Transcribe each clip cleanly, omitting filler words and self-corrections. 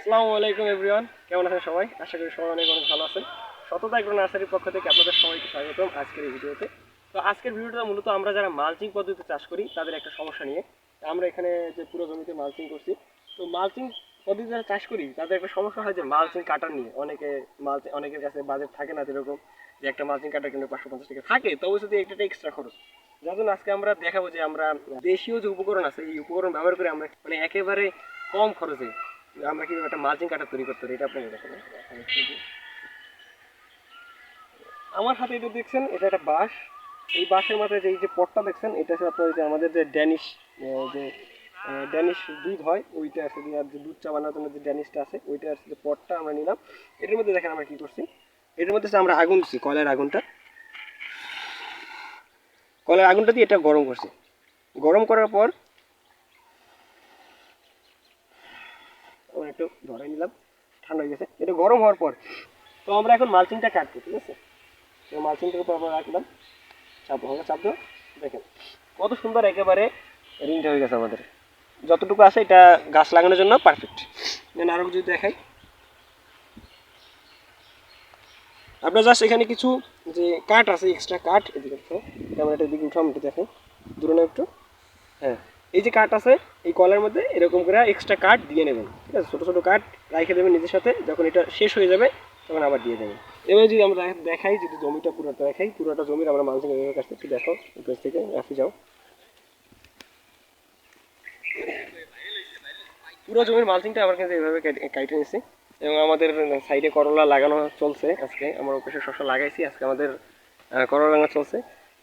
আসসালামু আলাইকুম এভরিওয়ান, কেমন আছেন সবাই? আশা করি সবাই অনেক অনেক ভালো আছেন। শততা এগ্রো নার্সারির পক্ষ থেকে আপনাদের সবাইকে স্বাগতম আজকের এই ভিডিওতে। তো আজকের ভিডিওটা মূলত আমরা যারা মালচিং পদ্ধতিতে চাষ করি তাদের একটা সমস্যা নিয়ে। আমরা এখানে যে পুরো জমিতে মালচিং করছি, তো মালচিং পদ্ধতিতে যারা চাষ করি তাদের একটা সমস্যা হয় যে মালচিং কাটার নিয়ে। অনেকের কাছে বাজেট থাকে না যেরকম, যে একটা মালচিং কাটার কিন্তু 550 টাকা থাকে, তবে যদি একটা এক্সট্রা খরচ। যার জন্য আজকে আমরা দেখাবো যে আমরা দেশীয় যে উপকরণ আছে এই উপকরণ ব্যবহার করে আমরা মানে একেবারে কম খরচে আমরা কিভাবে একটা মালচিং কাটা তৈরি করতে পারি এটা আপনাকে দেখাবো। আমার হাতে এটা দেখছেন, এটা একটা বাঁশ। এই বাঁশের মাথায় যে এই যে পটটা দেখছেন, এটা হচ্ছে আপনার যে আমাদের যে ড্যানিশ যে ড্যানিশ দুধ হয় ওইটা আছে, আর যে দুধ চা বানানোর জন্য যে ড্যানিশটা আছে ওইটা আছে, যে পটটা আমরা নিলাম। এটার মধ্যে দেখেন আমরা কি করছি, এটার মধ্যে আমরা আগুন দিচ্ছি, কয়লার আগুনটা দিয়ে এটা গরম করছি। গরম করার পর আমরা একটু ধরে নিলাম, ঠান্ডা হয়ে গেছে। এটা গরম হওয়ার পর তো আমরা এখন মালচিংটা কাটবো, ঠিক আছে? তো মালচিংটার উপর আমরা রাখলাম, চাপ দাও। দেখেন কত সুন্দর একেবারে রিংটা হয়ে গেছে আমাদের। যতটুকু আছে এটা গাছ লাগানোর জন্য পারফেক্ট। দেন আরও যদি দেখাই, আপনার জাস্ট এখানে কিছু যে কাঠ আছে, এক্সট্রা কাঠ, এদিকে ক্যামেরাটার দিকে উঠাম একটু দেখেন, দূরে না একটু। হ্যাঁ, এই যে কাঠ আছে এই কলের মধ্যে এরকম করে এক্সট্রা কাঠ দিয়ে নেবেন, ঠিক আছে? ছোটো ছোটো কাঠ রেখে দেবেন নিজের সাথে, যখন এটা শেষ হয়ে যাবে তখন আবার দিয়ে দেবেন। এবার যদি আমরা দেখাই, যদি জমিটা পুরোটা দেখাই, পুরোটা জমির আমরা মালচিং এর কাছে একটু দেখো, উপর থেকে রাখি যাও। পুরো জমির মালচিংটা আমরা কিন্তু এইভাবে কাইটে নিছি। এবং আমাদের সাইডে করলা লাগানো চলছে, আজকে আমরা ওপাশে শসা লাগাইছি, আজকে আমাদের করলা লাগানো চলছে।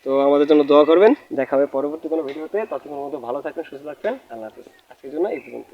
তো আমাদের জন্য দোয়া করবেন, দেখা হবে পরবর্তী কোনো ভিডিওতে। ততক্ষণের মধ্যে ভালো থাকবেন, সুস্থ থাকবেন। আল্লাহ হাফিজ। আজকের জন্য এই পর্যন্ত।